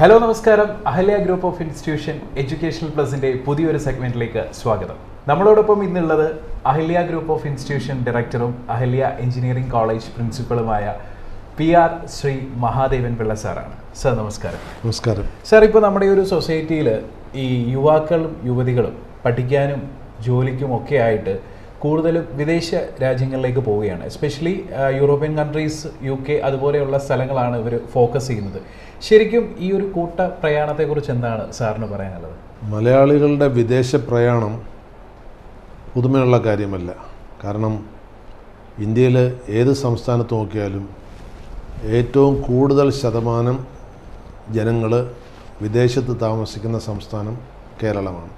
Hello നമസ്കാരം. Ahalya group of institution educational പ്ലസിന്റെ പുതിയൊരു സെഗ്മെന്റിലേക്ക് സ്വാഗതം. നമ്മളോടൊപ്പം ഇന്നുള്ളത് അഹല്യ ഗ്രൂപ്പ് ഓഫ് ഇൻസ്റ്റിറ്റ്യൂഷൻ ഡയറക്ടറും അഹല്യ എഞ്ചിനീയറിംഗ് കോളേജ് പ്രിൻസിപ്പളുമായ PR ശ്രീ മഹാദേവൻ പിള്ള സാറാണ്. സാർ നമസ്കാരം. നമസ്കാരം സാർ, ഇപ്പോൾ നമ്മുടെ ഒരു സൊസൈറ്റിയിൽ ഈ യുവാക്കളും യുവതികളും പഠിക്കാനും ജോലിക്കും ഒക്കെ ആയിട്ട് കൂടുതലും വിദേശ രാജ്യങ്ങളിലേക്ക് പോവുകയാണ്. എസ്പെഷ്യലി യൂറോപ്യൻ കൺട്രീസ്, UK അതുപോലെയുള്ള സ്ഥലങ്ങളാണ് ഇവർ ഫോക്കസ് ചെയ്യുന്നത്. ശരിക്കും ഈ ഒരു കൂട്ട പ്രയാണത്തെക്കുറിച്ച് എന്താണ് സാറിന് പറയാനുള്ളത്? മലയാളികളുടെ വിദേശ പ്രയാണം പുതുമയുള്ള കാര്യമല്ല. കാരണം ഇന്ത്യയിൽ ഏത് സംസ്ഥാനത്ത് നോക്കിയാലും ഏറ്റവും കൂടുതൽ ശതമാനം ജനങ്ങൾ വിദേശത്ത് താമസിക്കുന്ന സംസ്ഥാനം കേരളമാണ്.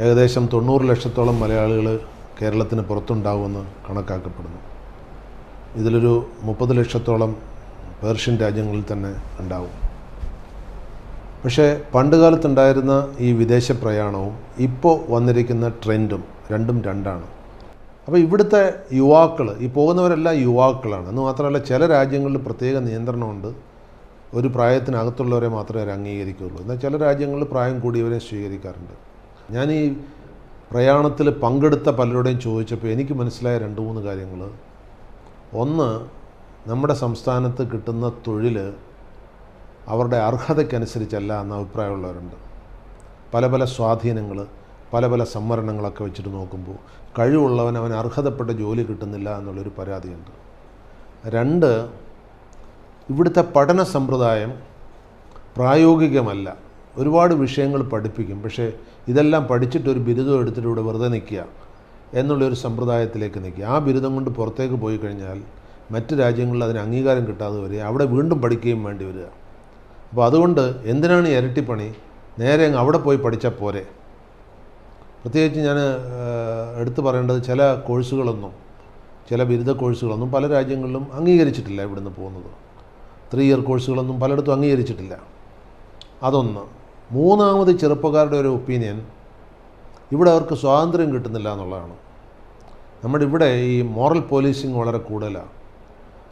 ഏകദേശം 90 ലക്ഷത്തോളം മലയാളികൾ കേരളത്തിന് പുറത്തുണ്ടാവുമെന്ന് കണക്കാക്കപ്പെടുന്നു. ഇതിലൊരു 30 ലക്ഷത്തോളം പേർഷ്യൻ രാജ്യങ്ങളിൽ തന്നെ ഉണ്ടാവും. പക്ഷേ പണ്ട് കാലത്തുണ്ടായിരുന്ന ഈ വിദേശ പ്രയാണവും ഇപ്പോൾ വന്നിരിക്കുന്ന ട്രെൻഡും രണ്ടാണ്. അപ്പോൾ ഇവിടുത്തെ യുവാക്കൾ, ഈ പോകുന്നവരെല്ലാം യുവാക്കളാണ്. എന്ന് മാത്രമല്ല, ചില രാജ്യങ്ങളിൽ പ്രത്യേക നിയന്ത്രണമുണ്ട്. ഒരു പ്രായത്തിനകത്തുള്ളവരെ മാത്രമേ അവർ അംഗീകരിക്കുകയുള്ളൂ. എന്നാൽ ചില രാജ്യങ്ങളിൽ പ്രായം കൂടിയവരെ സ്വീകരിക്കാറുണ്ട്. ഞാൻ ഈ പ്രയാണത്തിൽ പങ്കെടുത്ത പലരുടെയും ചോദിച്ചപ്പോൾ എനിക്ക് മനസ്സിലായ 2-3 കാര്യങ്ങൾ. ഒന്ന്, നമ്മുടെ സംസ്ഥാനത്ത് കിട്ടുന്ന തൊഴിൽ അവരുടെ അർഹതയ്ക്കനുസരിച്ചല്ല എന്ന അഭിപ്രായമുള്ളവരുണ്ട്. പല സ്വാധീനങ്ങൾ, പല സംവരണങ്ങളൊക്കെ വെച്ചിട്ട് നോക്കുമ്പോൾ കഴിവുള്ളവൻ അവൻ അർഹതപ്പെട്ട ജോലി കിട്ടുന്നില്ല എന്നുള്ളൊരു പരാതിയുണ്ട്. 2, ഇവിടുത്തെ പഠന സമ്പ്രദായം പ്രായോഗികമല്ല. ഒരുപാട് വിഷയങ്ങൾ പഠിപ്പിക്കും, പക്ഷേ ഇതെല്ലാം പഠിച്ചിട്ടൊരു ബിരുദം എടുത്തിട്ട് ഇവിടെ വെറുതെ നിൽക്കുക എന്നുള്ളൊരു സമ്പ്രദായത്തിലേക്ക് നിൽക്കുക. ആ ബിരുദം കൊണ്ട് പുറത്തേക്ക് പോയി കഴിഞ്ഞാൽ മറ്റ് രാജ്യങ്ങളിൽ അതിന് അംഗീകാരം കിട്ടാതെ വരിക, അവിടെ വീണ്ടും പഠിക്കുകയും വേണ്ടി വരിക. അപ്പോൾ അതുകൊണ്ട് എന്തിനാണ് ഈ ഇരട്ടിപ്പണി? നേരെ അവിടെ പോയി പഠിച്ചാൽ പോരെ. പ്രത്യേകിച്ച് ഞാൻ എടുത്തു പറയേണ്ടത്, ചില ബിരുദ കോഴ്സുകളൊന്നും പല രാജ്യങ്ങളിലും അംഗീകരിച്ചിട്ടില്ല. ഇവിടുന്ന് പോകുന്നത് 3 ഇയർ കോഴ്സുകളൊന്നും പലയിടത്തും അംഗീകരിച്ചിട്ടില്ല. അതൊന്ന്. മൂന്നാമത്, ചെറുപ്പക്കാരുടെ ഒരു ഒപ്പീനിയൻ, ഇവിടെ അവർക്ക് സ്വാതന്ത്ര്യം കിട്ടുന്നില്ല എന്നുള്ളതാണ്. നമ്മുടെ ഇവിടെ ഈ മോറൽ പോലീസിങ് വളരെ കൂടുതലാണ്.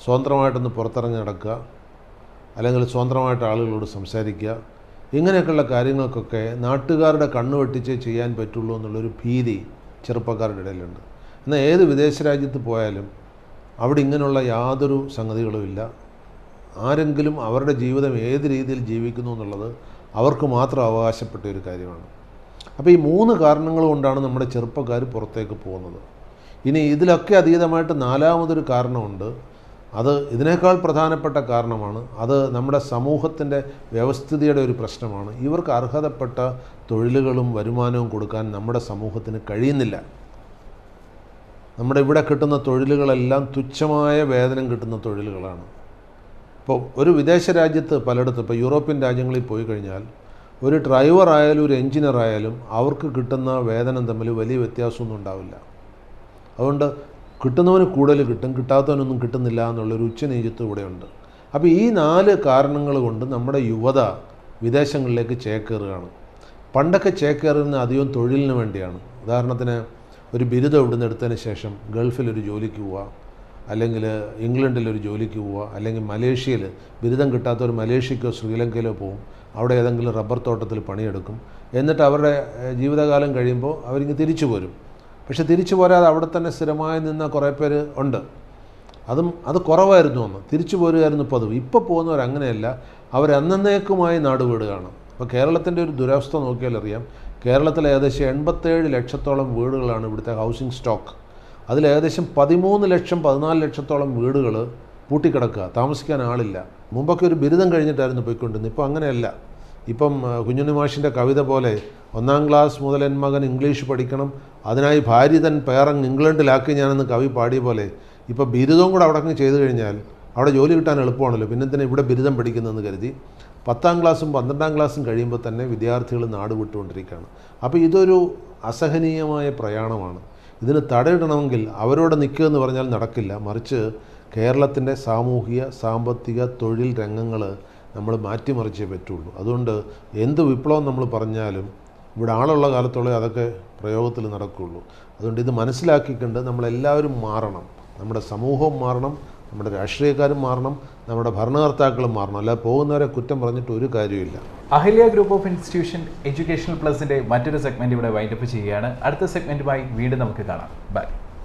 സ്വതന്ത്രമായിട്ടൊന്ന് പുറത്തിറങ്ങി നടക്കുക, അല്ലെങ്കിൽ സ്വതന്ത്രമായിട്ട് ആളുകളോട് സംസാരിക്കുക, ഇങ്ങനെയൊക്കെയുള്ള കാര്യങ്ങൾക്കൊക്കെ നാട്ടുകാരുടെ കണ്ണ് വെട്ടിച്ചേ ചെയ്യാൻ പറ്റുള്ളൂ എന്നുള്ളൊരു ഭീതി ചെറുപ്പക്കാരുടെ ഇടയിലുണ്ട്. എന്നാൽ ഏത് വിദേശ രാജ്യത്ത് പോയാലും അവിടെ ഇങ്ങനെയുള്ള യാതൊരു സംഗതികളുമില്ല. ആരെങ്കിലും അവരുടെ ജീവിതം ഏത് രീതിയിൽ ജീവിക്കുന്നു എന്നുള്ളത് അവർക്ക് മാത്രം അവകാശപ്പെട്ട ഒരു കാര്യമാണ്. അപ്പോൾ ഈ 3 കാരണങ്ങൾ കൊണ്ടാണ് നമ്മുടെ ചെറുപ്പക്കാർ പുറത്തേക്ക് പോകുന്നത്. ഇനി ഇതിലൊക്കെ അതീതമായിട്ട് 4മതൊരു കാരണമുണ്ട്. അത് ഇതിനേക്കാൾ പ്രധാനപ്പെട്ട കാരണമാണ്. അത് നമ്മുടെ സമൂഹത്തിൻ്റെ വ്യവസ്ഥിതിയുടെ ഒരു പ്രശ്നമാണ്. ഇവർക്ക് അർഹതപ്പെട്ട തൊഴിലുകളും വരുമാനവും കൊടുക്കാൻ നമ്മുടെ സമൂഹത്തിന് കഴിയുന്നില്ല. നമ്മുടെ ഇവിടെ കിട്ടുന്ന തൊഴിലുകളെല്ലാം തുച്ഛമായ വേതനം കിട്ടുന്ന തൊഴിലുകളാണ്. ഇപ്പോൾ ഒരു വിദേശ രാജ്യത്ത് പലയിടത്തും, ഇപ്പോൾ യൂറോപ്യൻ രാജ്യങ്ങളിൽ പോയി കഴിഞ്ഞാൽ ഒരു ഡ്രൈവർ ആയാലും ഒരു എഞ്ചിനീയർ ആയാലും അവർക്ക് കിട്ടുന്ന വേതനം തമ്മിൽ വലിയ വ്യത്യാസമൊന്നും ഉണ്ടാവില്ല. അതുകൊണ്ട് കിട്ടുന്നവന് കൂടുതൽ കിട്ടും, കിട്ടാത്തവനൊന്നും കിട്ടുന്നില്ല എന്നുള്ളൊരു ഉച്ചനീചത്വം ഇവിടെയുണ്ട്. അപ്പോൾ ഈ 4 കാരണങ്ങൾ കൊണ്ട് നമ്മുടെ യുവത വിദേശങ്ങളിലേക്ക് ചേക്കേറുകയാണ്. പണ്ടൊക്കെ ചേക്കേറുന്ന അധികം തൊഴിലിന് വേണ്ടിയാണ്. ഉദാഹരണത്തിന്, ഒരു ബിരുദം ഇവിടുന്ന് എടുത്തതിന് ശേഷം ഗൾഫിലൊരു ജോലിക്ക് പോവുക, അല്ലെങ്കിൽ ഇംഗ്ലണ്ടിലൊരു ജോലിക്ക് പോവുക, അല്ലെങ്കിൽ മലേഷ്യയിൽ ബിരുദം കിട്ടാത്തവർ മലേഷ്യക്കോ ശ്രീലങ്കയിലോ പോവും. അവിടെ ഏതെങ്കിലും റബ്ബർ തോട്ടത്തിൽ പണിയെടുക്കും. എന്നിട്ട് അവരുടെ ജീവിതകാലം കഴിയുമ്പോൾ അവരിങ്ങ് തിരിച്ചു പോരും. പക്ഷെ തിരിച്ചു പോരാതെ അവിടെ തന്നെ സ്ഥിരമായി നിന്ന കുറേ പേര് ഉണ്ട്. അത് കുറവായിരുന്നു അന്ന്. തിരിച്ചു പോരുകയായിരുന്നു പതിവ്. ഇപ്പോൾ പോകുന്നവർ അങ്ങനെയല്ല, അവർ എന്നേക്കുമായി നാടുവിടുകയാണ്. അപ്പോൾ കേരളത്തിൻ്റെ ഒരു ദുരവസ്ഥ നോക്കിയാൽ അറിയാം. കേരളത്തിൽ ഏകദേശം 87 ലക്ഷത്തോളം വീടുകളാണ് ഇവിടുത്തെ ഹൗസിംഗ് സ്റ്റോക്ക്. അതിൽ ഏകദേശം 13 ലക്ഷം 14 ലക്ഷത്തോളം വീടുകൾ പൂട്ടിക്കിടക്കുക, താമസിക്കാൻ ആളില്ല. മുമ്പൊക്കെ ഒരു ബിരുദം കഴിഞ്ഞിട്ടായിരുന്നു പോയിക്കൊണ്ടിരുന്നത്. ഇപ്പോൾ അങ്ങനെയല്ല. ഇപ്പം കുഞ്ഞുണ്ണി മാഷിൻ്റെ കവിത പോലെ 1-ാം ക്ലാസ് മുതൽ എൻ മകൻ ഇംഗ്ലീഷ് പഠിക്കണം, അതിനായി ഭാര്യ തൻ പേറങ്ങ് ഇംഗ്ലണ്ടിലാക്കി ഞാനെന്ന് കവി പാടിയ പോലെ ഇപ്പോൾ ബിരുദവും കൂടെ അവിടെ ചെയ്ത് കഴിഞ്ഞാൽ അവിടെ ജോലി കിട്ടാൻ എളുപ്പമാണല്ലോ. പിന്നെ തന്നെ ഇവിടെ ബിരുദം പഠിക്കുന്നതെന്ന് കരുതി 10-ാം ക്ലാസ്സും 12-ാം ക്ലാസ്സും കഴിയുമ്പോൾ തന്നെ വിദ്യാർത്ഥികൾ നാട് വിട്ടുകൊണ്ടിരിക്കുകയാണ്. അപ്പോൾ ഇതൊരു അസഹനീയമായ പ്രയാണമാണ്. ഇതിന് തടയിടണമെങ്കിൽ അവരോട് നിൽക്കുക എന്ന് പറഞ്ഞാൽ നടക്കില്ല. മറിച്ച് കേരളത്തിൻ്റെ സാമൂഹിക, സാമ്പത്തിക, തൊഴിൽ രംഗങ്ങൾ നമ്മൾ മാറ്റിമറിച്ചേ പറ്റുള്ളൂ. അതുകൊണ്ട് എന്ത് വിപ്ലവം നമ്മൾ പറഞ്ഞാലും ഇവിടെ ആളുള്ള കാലത്തോളം അതൊക്കെ പ്രയോഗത്തിൽ നടക്കുകയുള്ളൂ. അതുകൊണ്ട് ഇത് മനസ്സിലാക്കിക്കൊണ്ട് നമ്മളെല്ലാവരും മാറണം. നമ്മുടെ സമൂഹവും മാറണം, നമ്മുടെ രാഷ്ട്രീയക്കാരും മാറണം, നമ്മുടെ ഭരണകർത്താക്കളും മാറണം. അല്ലാതെ പോകുന്നവരെ കുറ്റം പറഞ്ഞിട്ട് ഒരു കാര്യമില്ല. Ahalya group of institution educational പ്ലസിൻ്റെ മറ്റൊരു സെഗ്മെൻറ്റ് ഇവിടെ വൈൻഡപ്പ് ചെയ്യുകയാണ്. അടുത്ത സെഗ്മെൻറ്റുമായി വീണ്ടും നമുക്ക് കാണാം. ബൈ.